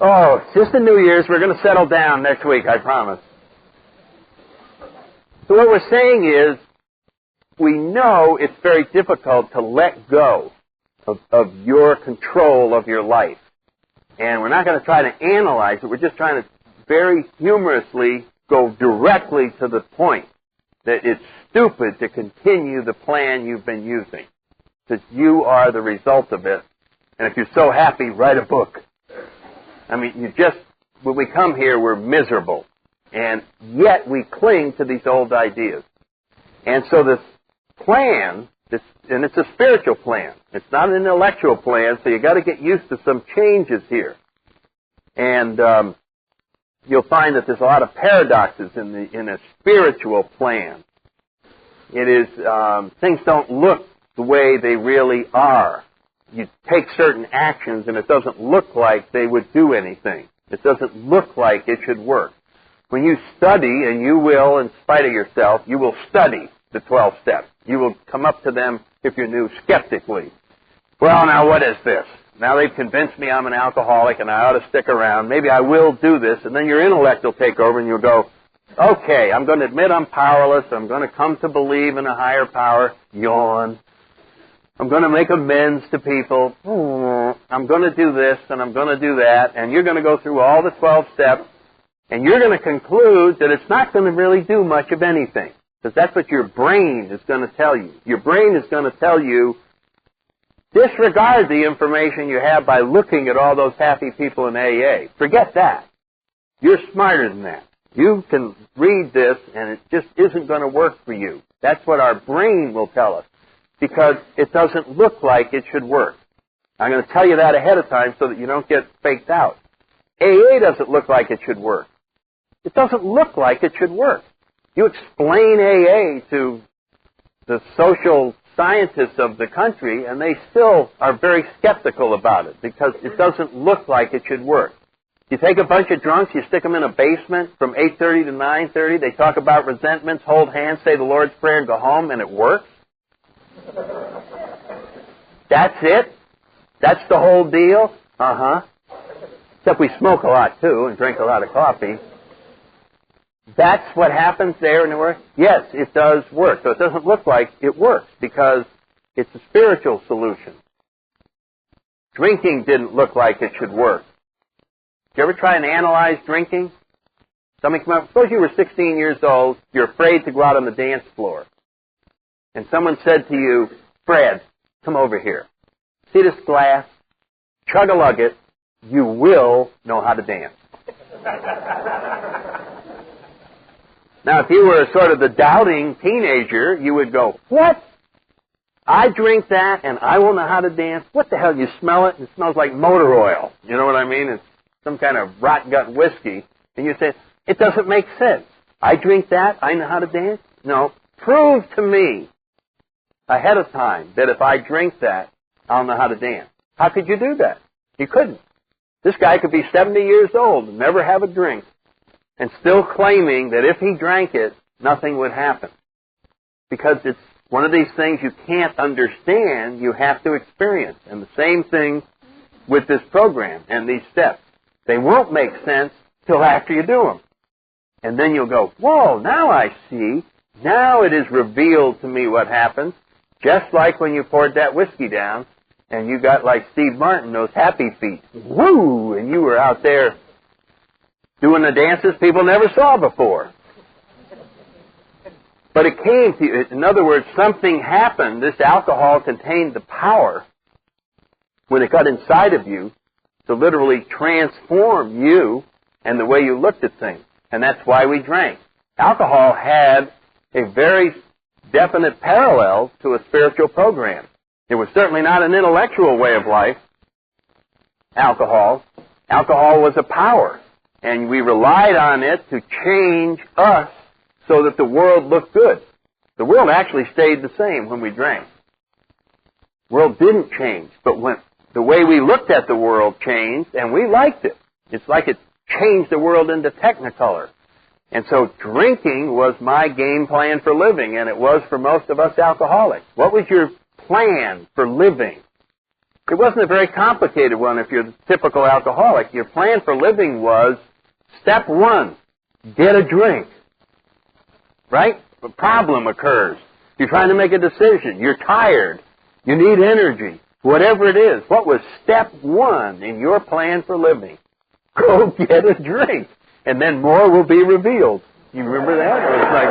Oh, it's just the New Year's. We're going to settle down next week, I promise. So what we're saying is, we know it's very difficult to let go of your control of your life. And we're not going to try to analyze it. We're just trying to very humorously go directly to the point that it's stupid to continue the plan you've been using. Because you are the result of it. And if you're so happy, write a book. I mean, when we come here, we're miserable. And yet we cling to these old ideas. And so this plan, and it's a spiritual plan. It's not an intellectual plan, so you've got to get used to some changes here. And you'll find that there's a lot of paradoxes in a spiritual plan. It is, things don't look the way they really are. You take certain actions and it doesn't look like they would do anything. It doesn't look like it should work. When you study, and you will, in spite of yourself, you will study the 12 steps. You will come up to them, if you're new, skeptically. Well, now what is this? Now they've convinced me I'm an alcoholic and I ought to stick around. Maybe I will do this. And then your intellect will take over and you'll go, okay, I'm going to admit I'm powerless. I'm going to come to believe in a higher power. Yawn. I'm going to make amends to people. I'm going to do this and I'm going to do that. And you're going to go through all the 12 steps. And you're going to conclude that it's not going to really do much of anything. Because that's what your brain is going to tell you. Your brain is going to tell you, disregard the information you have by looking at all those happy people in AA. Forget that. You're smarter than that. You can read this and it just isn't going to work for you. That's what our brain will tell us. Because it doesn't look like it should work. I'm going to tell you that ahead of time so that you don't get faked out. AA doesn't look like it should work. It doesn't look like it should work. You explain AA to the social scientists of the country, and they still are very skeptical about it because it doesn't look like it should work. You take a bunch of drunks, you stick them in a basement from 8:30 to 9:30, they talk about resentments, hold hands, say the Lord's Prayer, and go home, and it works? That's it? That's the whole deal? Uh-huh. Except we smoke a lot, too, and drink a lot of coffee. That's what happens there in the work? Yes, it does work. So it doesn't look like it works because it's a spiritual solution. Drinking didn't look like it should work. Did you ever try and analyze drinking? Somebody come up, suppose you were 16 years old, you're afraid to go out on the dance floor. And someone said to you, Fred, come over here. See this glass? Chug-a-lug it. You will know how to dance. Now, if you were sort of the doubting teenager, you would go, what? I drink that and I will know how to dance? What the hell? You smell it? It smells like motor oil. You know what I mean? It's some kind of rot gut whiskey. And you say, it doesn't make sense. I drink that, I know how to dance? No. Prove to me ahead of time that if I drink that, I'll know how to dance. How could you do that? You couldn't. This guy could be 70 years old and never have a drink and still claiming that if he drank it, nothing would happen. Because it's one of these things you can't understand, you have to experience. And the same thing with this program and these steps. They won't make sense till after you do them. And then you'll go, whoa, now I see. Now it is revealed to me what happens. Just like when you poured that whiskey down and you got like Steve Martin, those happy feet. Woo! And you were out there doing the dances people never saw before. But it came to you. In other words, something happened. This alcohol contained the power when it got inside of you to literally transform you and the way you looked at things. And that's why we drank. Alcohol had a very definite parallel to a spiritual program. It was certainly not an intellectual way of life, alcohol. Alcohol was a power, and we relied on it to change us so that the world looked good. The world actually stayed the same when we drank. The world didn't change, but when the way we looked at the world changed, and we liked it. It's like it changed the world into Technicolor. And so drinking was my game plan for living, and it was for most of us alcoholics. What was your plan for living? It wasn't a very complicated one if you're the typical alcoholic. Your plan for living was, step one, get a drink. Right? A problem occurs. You're trying to make a decision. You're tired. You need energy. Whatever it is. What was step one in your plan for living? Go get a drink. And then more will be revealed. You remember that? It was like...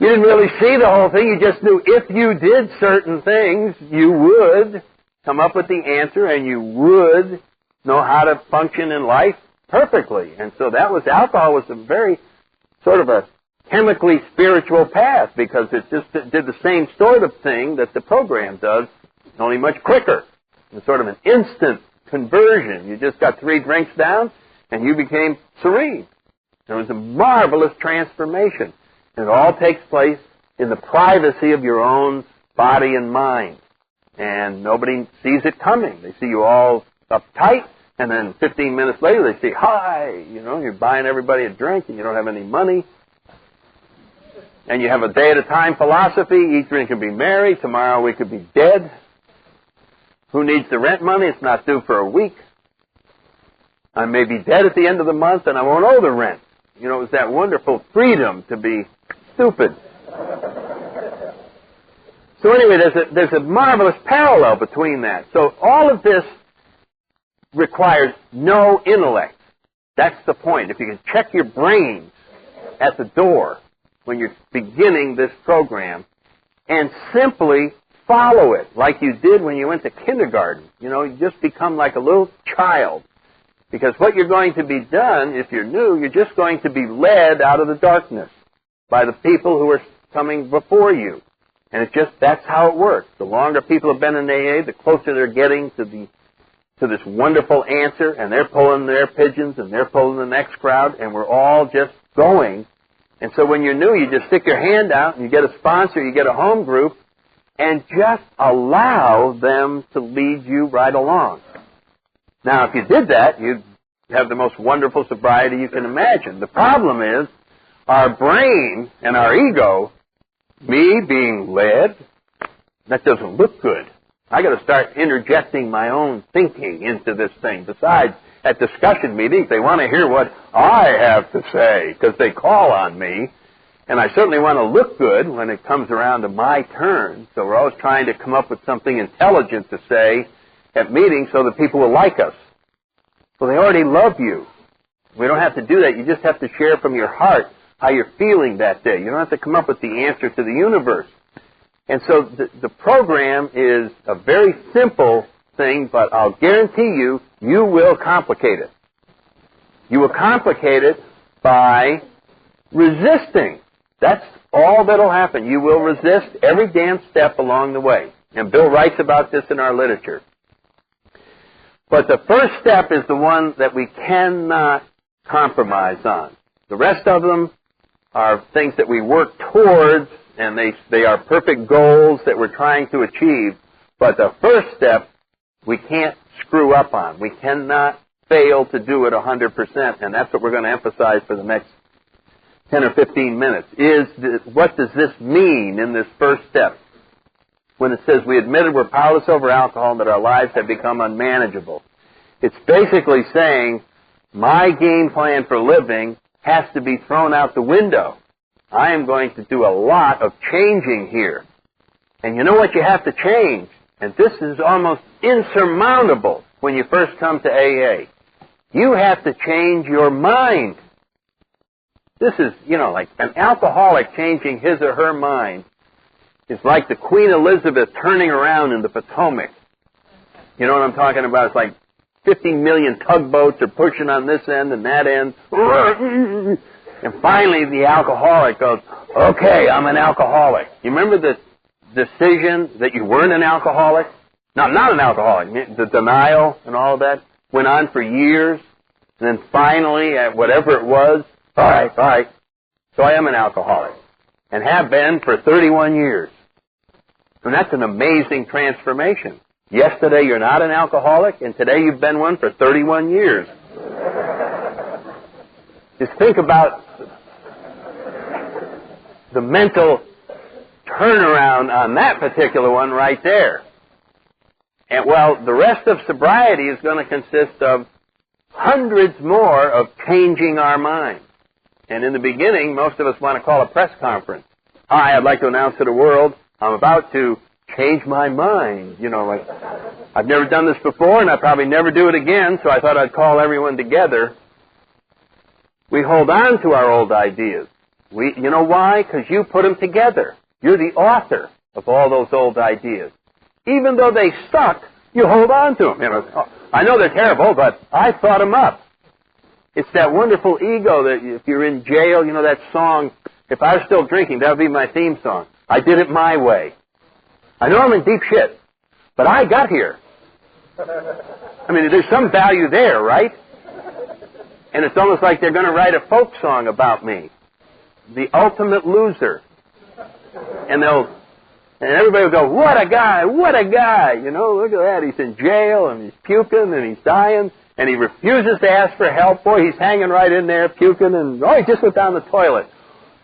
You didn't really see the whole thing. You just knew if you did certain things, you would come up with the answer and you would know how to function in life perfectly. And so that was, alcohol was a very sort of a chemically spiritual path because it just did the same sort of thing that the program does, only much quicker. It's sort of an instant conversion. You just got 3 drinks down and you became serene. It was a marvelous transformation. And it all takes place in the privacy of your own body and mind. And nobody sees it coming. They see you all uptight, and then 15 minutes later they say, hi, you're buying everybody a drink and you don't have any money. And you have a day-at-a-time philosophy. Each drink can be merry. Tomorrow we could be dead. Who needs the rent money? It's not due for a week. I may be dead at the end of the month and I won't owe the rent. It was that wonderful freedom to be stupid. So anyway, there's a marvelous parallel between that. So all of this requires no intellect. That's the point. If you can check your brains at the door when you're beginning this program and simply follow it like you did when you went to kindergarten. You just become like a little child. Because what you're going to be done, if you're new, you're just going to be led out of the darkness by the people who are coming before you. And that's how it works. The longer people have been in AA, the closer they're getting to this wonderful answer, and they're pulling their pigeons, and they're pulling the next crowd, and we're all just going. And so when you're new, you just stick your hand out, and you get a sponsor, you get a home group, and just allow them to lead you right along. Now, if you did that, you'd have the most wonderful sobriety you can imagine. The problem is, our brain and our ego, me being led, that doesn't look good. I got to start interjecting my own thinking into this thing. Besides, at discussion meetings, they want to hear what I have to say because they call on me. And I certainly want to look good when it comes around to my turn. So we're always trying to come up with something intelligent to say at meetings so that people will like us. Well, they already love you. We don't have to do that. You just have to share from your heart how you're feeling that day. You don't have to come up with the answer to the universe. And so the program is a very simple thing, but I'll guarantee you, you will complicate it. You will complicate it by resisting. That's all that'll happen. You will resist every damn step along the way. And Bill writes about this in our literature. But the first step is the one that we cannot compromise on. The rest of them are things that we work towards, and they are perfect goals that we're trying to achieve. But the first step, we can't screw up on. We cannot fail to do it 100%, and that's what we're going to emphasize for the next 10 or 15 minutes. What does this mean in this first step? When it says we admitted we're powerless over alcohol and that our lives have become unmanageable. It's basically saying my game plan for living has to be thrown out the window. I am going to do a lot of changing here. And you know what you have to change? And this is almost insurmountable when you first come to AA. You have to change your mind. This is, like an alcoholic changing his or her mind. It's like the Queen Elizabeth turning around in the Potomac. You know what I'm talking about? It's like 50 million tugboats are pushing on this end and that end. And finally the alcoholic goes, okay, I'm an alcoholic. You remember the decision that you weren't an alcoholic? No, not an alcoholic. The denial and all of that went on for years. And then finally, at whatever it was, all right, so I am an alcoholic. And have been for 31 years. And that's an amazing transformation. Yesterday you're not an alcoholic, and today you've been one for 31 years. Just think about the mental turnaround on that particular one right there. And well, the rest of sobriety is going to consist of hundreds more of changing our minds. And in the beginning, most of us want to call a press conference. Hi, I'd like to announce to the world, I'm about to change my mind. You know, like, I've never done this before, and I probably never do it again, so I thought I'd call everyone together. We hold on to our old ideas. You know why? Because you put them together. You're the author of all those old ideas. Even though they suck, you hold on to them. You know, I know they're terrible, but I thought them up. It's that wonderful ego that if you're in jail, you know that song, if I was still drinking, that would be my theme song. I did it my way. I know I'm in deep shit, but I got here. I mean, there's some value there, right? And it's almost like they're going to write a folk song about me. The ultimate loser. And everybody will go, what a guy, what a guy. You know, look at that. He's in jail, and he's puking, and he's dying, and he refuses to ask for help. Boy, he's hanging right in there, puking, and, he just went down the toilet.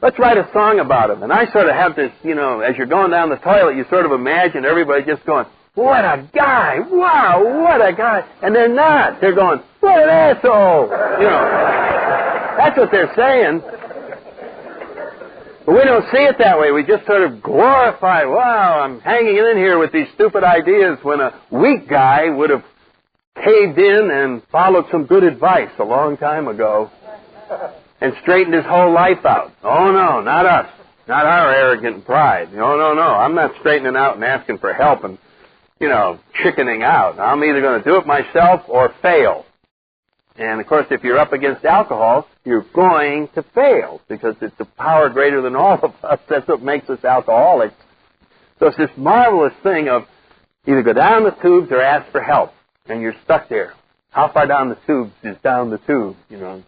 Let's write a song about him. And I sort of have this, you know, as you're going down the toilet, you sort of imagine everybody just going, what a guy, wow, what a guy. And they're not. They're going, what an asshole. You know, that's what they're saying. But we don't see it that way. We just sort of glorify, wow, I'm hanging in here with these stupid ideas, when a weak guy would have caved in and followed some good advice a long time ago and straightened his whole life out. Oh, no, not us. Not our arrogant pride. No, no, no. I'm not straightening out and asking for help and, you know, chickening out. I'm either going to do it myself or fail. And, of course, if you're up against alcohol, you're going to fail because it's a power greater than all of us. That's what makes us alcoholics. So it's this marvelous thing of either go down the tubes or ask for help, and you're stuck there. How far down the tubes is down the tube, you know?